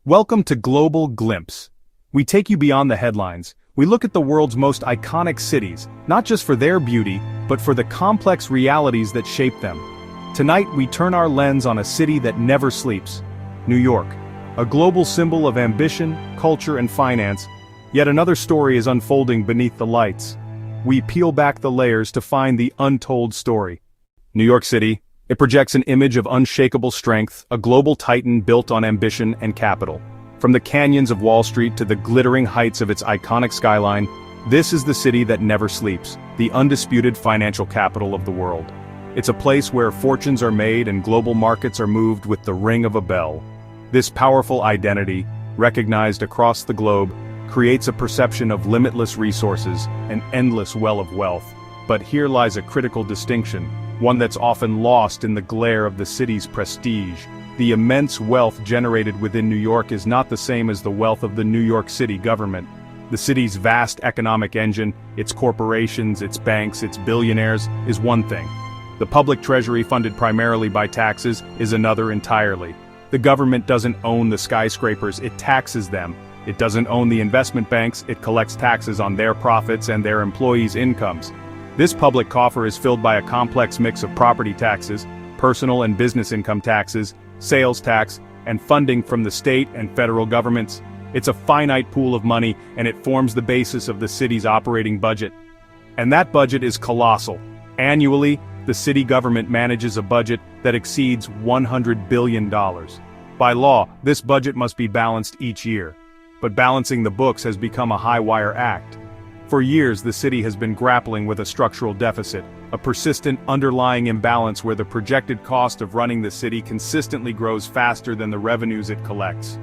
Welcome to Global Glimpse. We take you beyond the headlines. We look at the world's most iconic cities, not just for their beauty, but for the complex realities that shape them. Tonight we turn our lens on a city that never sleeps, New York. A global symbol of ambition, culture and finance, yet another story is unfolding beneath the lights. We peel back the layers to find the untold story. New York City, it projects an image of unshakable strength, a global titan built on ambition and capital. From the canyons of Wall Street to the glittering heights of its iconic skyline, this is the city that never sleeps, the undisputed financial capital of the world. It's a place where fortunes are made and global markets are moved with the ring of a bell. This powerful identity, recognized across the globe, creates a perception of limitless resources, an endless well of wealth. But here lies a critical distinction, one that's often lost in the glare of the city's prestige. The immense wealth generated within New York is not the same as the wealth of the New York City government. The city's vast economic engine, its corporations, its banks, its billionaires, is one thing. The public treasury, funded primarily by taxes, is another entirely. The government doesn't own the skyscrapers, it taxes them. It doesn't own the investment banks, it collects taxes on their profits and their employees' incomes. This public coffer is filled by a complex mix of property taxes, personal and business income taxes, sales tax, and funding from the state and federal governments. It's a finite pool of money, and it forms the basis of the city's operating budget. And that budget is colossal. Annually, the city government manages a budget that exceeds $100 billion. By law, this budget must be balanced each year. But balancing the books has become a high-wire act. For years, the city has been grappling with a structural deficit, a persistent underlying imbalance where the projected cost of running the city consistently grows faster than the revenues it collects.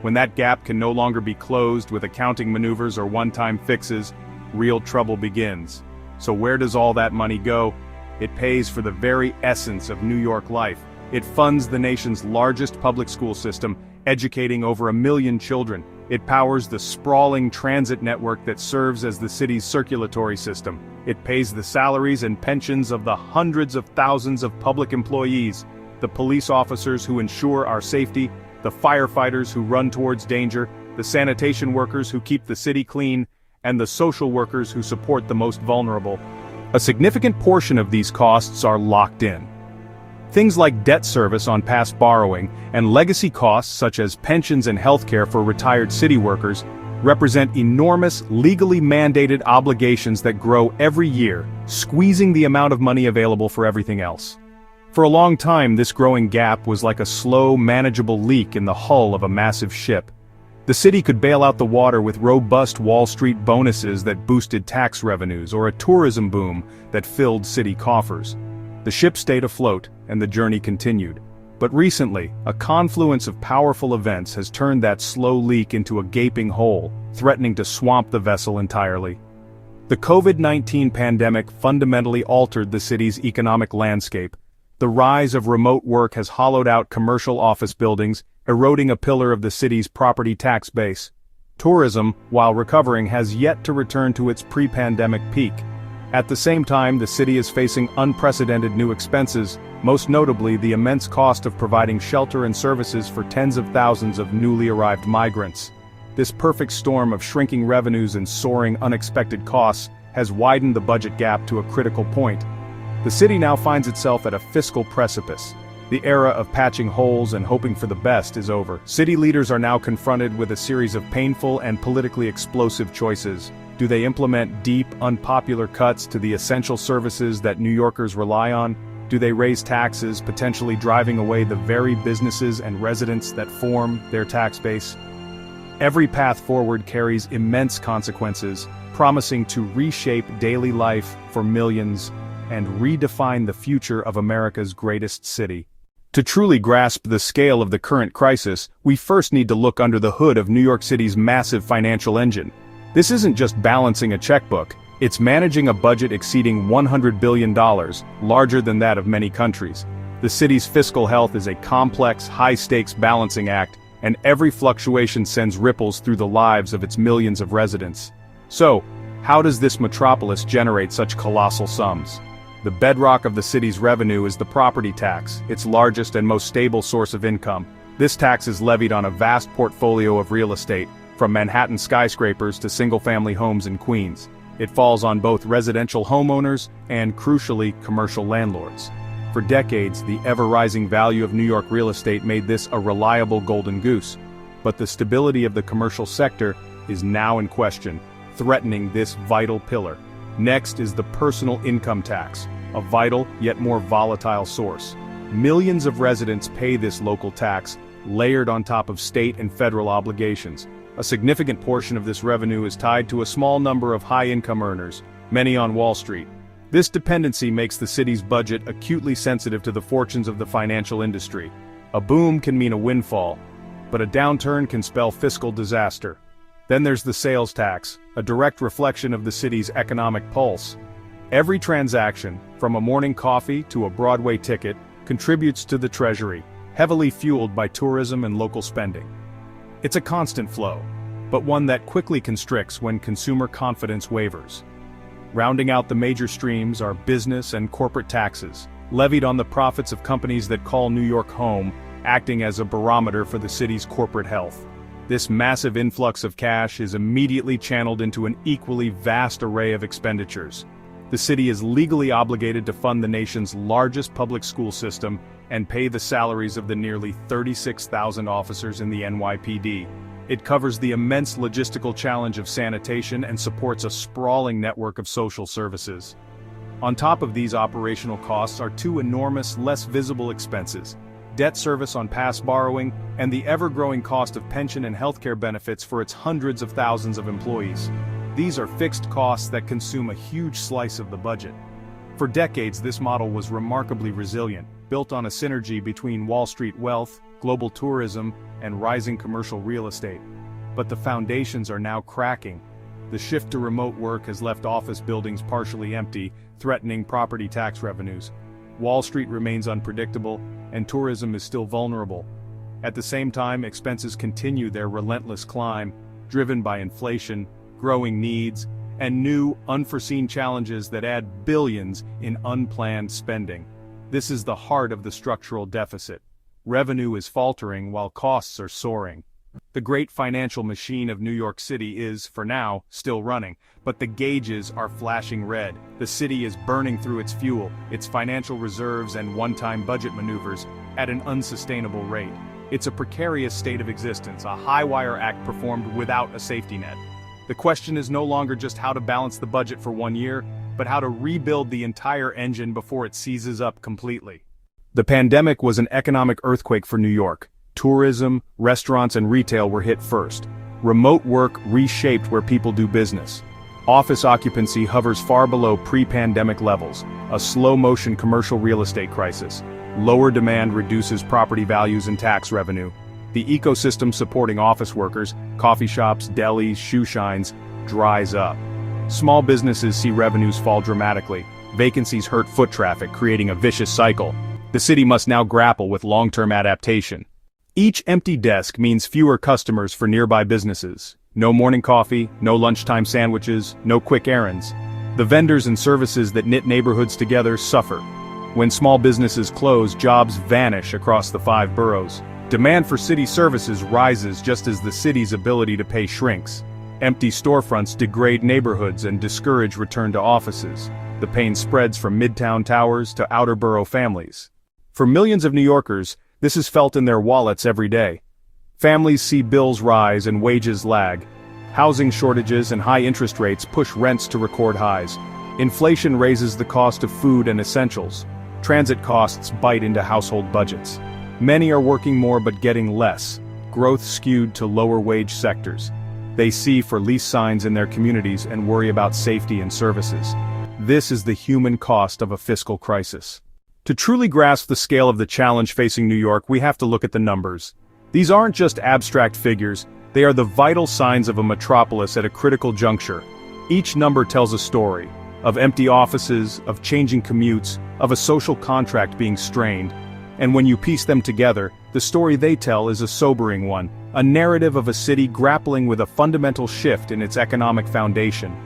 When that gap can no longer be closed with accounting maneuvers or one-time fixes, real trouble begins. So where does all that money go? It pays for the very essence of New York life. It funds the nation's largest public school system, educating over 1 million children. It powers the sprawling transit network that serves as the city's circulatory system. It pays the salaries and pensions of the hundreds of thousands of public employees, the police officers who ensure our safety, the firefighters who run towards danger, the sanitation workers who keep the city clean, and the social workers who support the most vulnerable. A significant portion of these costs are locked in. Things like debt service on past borrowing and legacy costs such as pensions and healthcare for retired city workers represent enormous, legally mandated obligations that grow every year, squeezing the amount of money available for everything else. For a long time, this growing gap was like a slow, manageable leak in the hull of a massive ship. The city could bail out the water with robust Wall Street bonuses that boosted tax revenues or a tourism boom that filled city coffers. The ship stayed afloat, and the journey continued. But recently, a confluence of powerful events has turned that slow leak into a gaping hole, threatening to swamp the vessel entirely. The COVID-19 pandemic fundamentally altered the city's economic landscape. The rise of remote work has hollowed out commercial office buildings, eroding a pillar of the city's property tax base. Tourism, while recovering, has yet to return to its pre-pandemic peak. At the same time, the city is facing unprecedented new expenses, most notably the immense cost of providing shelter and services for tens of thousands of newly arrived migrants. This perfect storm of shrinking revenues and soaring unexpected costs has widened the budget gap to a critical point. The city now finds itself at a fiscal precipice. The era of patching holes and hoping for the best is over. City leaders are now confronted with a series of painful and politically explosive choices. Do they implement deep, unpopular cuts to the essential services that New Yorkers rely on? Do they raise taxes, potentially driving away the very businesses and residents that form their tax base? Every path forward carries immense consequences, promising to reshape daily life for millions and redefine the future of America's greatest city. To truly grasp the scale of the current crisis, we first need to look under the hood of New York City's massive financial engine. This isn't just balancing a checkbook, it's managing a budget exceeding $100 billion, larger than that of many countries. The city's fiscal health is a complex, high-stakes balancing act, and every fluctuation sends ripples through the lives of its millions of residents. So, how does this metropolis generate such colossal sums? The bedrock of the city's revenue is the property tax, its largest and most stable source of income. This tax is levied on a vast portfolio of real estate, from Manhattan skyscrapers to single-family homes in Queens. It falls on both residential homeowners and, crucially, commercial landlords. For decades, the ever-rising value of New York real estate made this a reliable golden goose. But the stability of the commercial sector is now in question, threatening this vital pillar. Next is the personal income tax, a vital yet more volatile source. Millions of residents pay this local tax, layered on top of state and federal obligations. A significant portion of this revenue is tied to a small number of high-income earners, many on Wall Street. This dependency makes the city's budget acutely sensitive to the fortunes of the financial industry. A boom can mean a windfall, but a downturn can spell fiscal disaster. Then there's the sales tax, a direct reflection of the city's economic pulse. Every transaction, from a morning coffee to a Broadway ticket, contributes to the treasury, heavily fueled by tourism and local spending. It's a constant flow, but one that quickly constricts when consumer confidence wavers. Rounding out the major streams are business and corporate taxes, levied on the profits of companies that call New York home, acting as a barometer for the city's corporate health. This massive influx of cash is immediately channeled into an equally vast array of expenditures. The city is legally obligated to fund the nation's largest public school system and pay the salaries of the nearly 36,000 officers in the NYPD. It covers the immense logistical challenge of sanitation and supports a sprawling network of social services. On top of these operational costs are two enormous, less visible expenses: debt service on past borrowing, and the ever-growing cost of pension and healthcare benefits for its hundreds of thousands of employees. These are fixed costs that consume a huge slice of the budget. For decades, this model was remarkably resilient, built on a synergy between Wall Street wealth, global tourism, and rising commercial real estate. But the foundations are now cracking. The shift to remote work has left office buildings partially empty, threatening property tax revenues. Wall Street remains unpredictable, and tourism is still vulnerable. At the same time, expenses continue their relentless climb, driven by inflation, growing needs, and new, unforeseen challenges that add billions in unplanned spending. This is the heart of the structural deficit. Revenue is faltering while costs are soaring. The great financial machine of New York City is, for now, still running, but the gauges are flashing red. The city is burning through its fuel, its financial reserves and one-time budget maneuvers, at an unsustainable rate. It's a precarious state of existence, a high-wire act performed without a safety net. The question is no longer just how to balance the budget for 1 year, but how to rebuild the entire engine before it seizes up completely. The pandemic was an economic earthquake for New York. Tourism, restaurants, and retail were hit first. Remote work reshaped where people do business. Office occupancy hovers far below pre-pandemic levels, a slow-motion commercial real estate crisis. Lower demand reduces property values and tax revenue. The ecosystem supporting office workers, coffee shops, delis, shoe shines, dries up. Small businesses see revenues fall dramatically. Vacancies hurt foot traffic, creating a vicious cycle. The city must now grapple with long-term adaptation. Each empty desk means fewer customers for nearby businesses. No morning coffee, no lunchtime sandwiches, no quick errands. The vendors and services that knit neighborhoods together suffer. When small businesses close, jobs vanish across the 5 boroughs. Demand for city services rises just as the city's ability to pay shrinks. Empty storefronts degrade neighborhoods and discourage return to offices. The pain spreads from midtown towers to outer borough families. For millions of New Yorkers, this is felt in their wallets every day. Families see bills rise and wages lag. Housing shortages and high interest rates push rents to record highs. Inflation raises the cost of food and essentials. Transit costs bite into household budgets. Many are working more but getting less, growth skewed to lower-wage sectors. They see for lease signs in their communities and worry about safety and services. This is the human cost of a fiscal crisis. To truly grasp the scale of the challenge facing New York, we have to look at the numbers. These aren't just abstract figures, they are the vital signs of a metropolis at a critical juncture. Each number tells a story, of empty offices, of changing commutes, of a social contract being strained. And when you piece them together, the story they tell is a sobering one, a narrative of a city grappling with a fundamental shift in its economic foundation.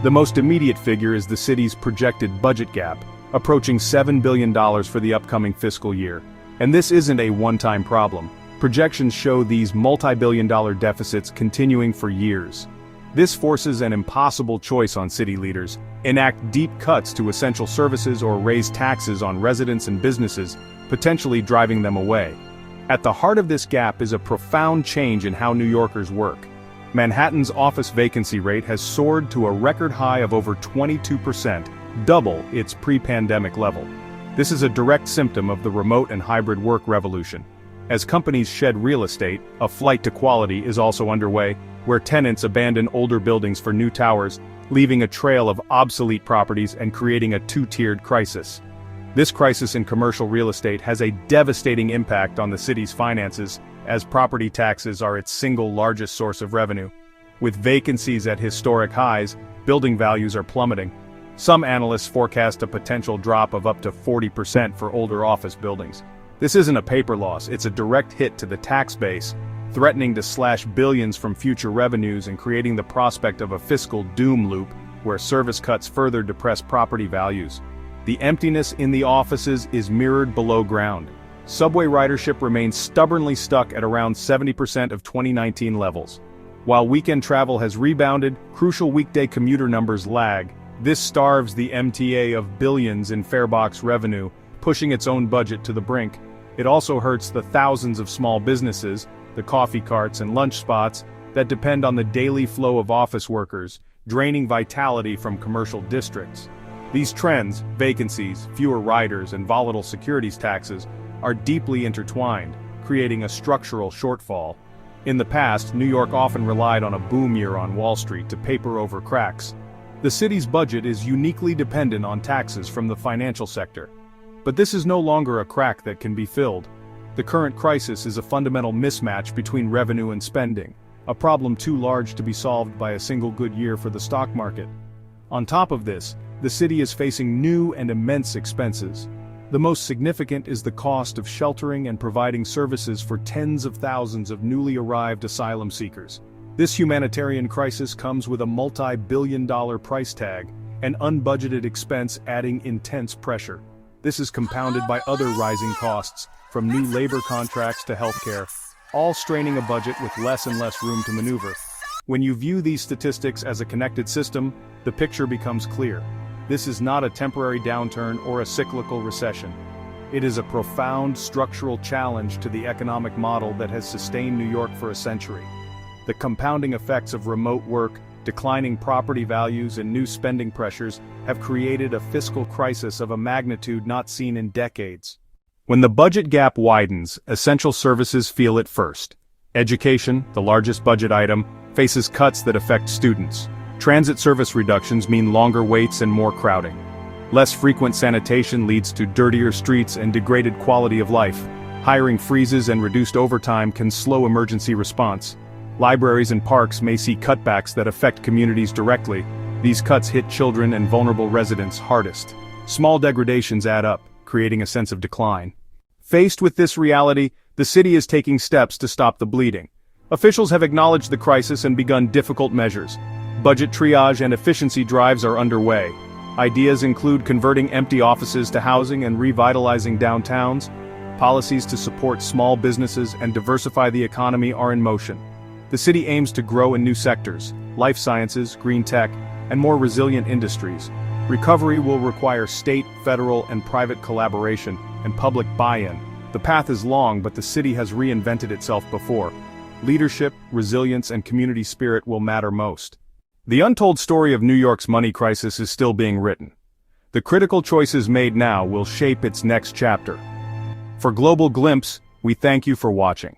The most immediate figure is the city's projected budget gap, approaching $7 billion for the upcoming fiscal year. And this isn't a one-time problem. Projections show these multi-billion-dollar deficits continuing for years. This forces an impossible choice on city leaders: enact deep cuts to essential services or raise taxes on residents and businesses, potentially driving them away. At the heart of this gap is a profound change in how New Yorkers work. Manhattan's office vacancy rate has soared to a record high of over 22%, double its pre-pandemic level. This is a direct symptom of the remote and hybrid work revolution. As companies shed real estate, a flight to quality is also underway, where tenants abandon older buildings for new towers, leaving a trail of obsolete properties and creating a two-tiered crisis. This crisis in commercial real estate has a devastating impact on the city's finances, as property taxes are its single largest source of revenue. With vacancies at historic highs, building values are plummeting. Some analysts forecast a potential drop of up to 40% for older office buildings. This isn't a paper loss, it's a direct hit to the tax base, threatening to slash billions from future revenues and creating the prospect of a fiscal doom loop, where service cuts further depress property values. The emptiness in the offices is mirrored below ground. Subway ridership remains stubbornly stuck at around 70% of 2019 levels. While weekend travel has rebounded, crucial weekday commuter numbers lag. This starves the MTA of billions in farebox revenue, pushing its own budget to the brink. It also hurts the thousands of small businesses, the coffee carts and lunch spots, that depend on the daily flow of office workers, draining vitality from commercial districts. These trends, vacancies, fewer riders, and volatile securities taxes, are deeply intertwined, creating a structural shortfall. In the past, New York often relied on a boom year on Wall Street to paper over cracks. The city's budget is uniquely dependent on taxes from the financial sector. But this is no longer a crack that can be filled. The current crisis is a fundamental mismatch between revenue and spending, a problem too large to be solved by a single good year for the stock market. On top of this, the city is facing new and immense expenses. The most significant is the cost of sheltering and providing services for tens of thousands of newly arrived asylum seekers. This humanitarian crisis comes with a multi-billion-dollar price tag, an unbudgeted expense adding intense pressure. This is compounded by other rising costs, from new labor contracts to healthcare, all straining a budget with less and less room to maneuver. When you view these statistics as a connected system, the picture becomes clear. This is not a temporary downturn or a cyclical recession. It is a profound structural challenge to the economic model that has sustained New York for a century. The compounding effects of remote work, declining property values, and new spending pressures have created a fiscal crisis of a magnitude not seen in decades. When the budget gap widens, essential services feel it first. Education, the largest budget item, faces cuts that affect students. Transit service reductions mean longer waits and more crowding. Less frequent sanitation leads to dirtier streets and degraded quality of life. Hiring freezes and reduced overtime can slow emergency response. Libraries and parks may see cutbacks that affect communities directly. These cuts hit children and vulnerable residents hardest. Small degradations add up, creating a sense of decline. Faced with this reality, the city is taking steps to stop the bleeding. Officials have acknowledged the crisis and begun difficult measures. Budget triage and efficiency drives are underway. Ideas include converting empty offices to housing and revitalizing downtowns. Policies to support small businesses and diversify the economy are in motion. The city aims to grow in new sectors: life sciences, green tech, and more resilient industries. Recovery will require state, federal, and private collaboration and public buy-in. The path is long, but the city has reinvented itself before. Leadership, resilience, and community spirit will matter most. The untold story of New York's money crisis is still being written. The critical choices made now will shape its next chapter. For Global Glimpse, we thank you for watching.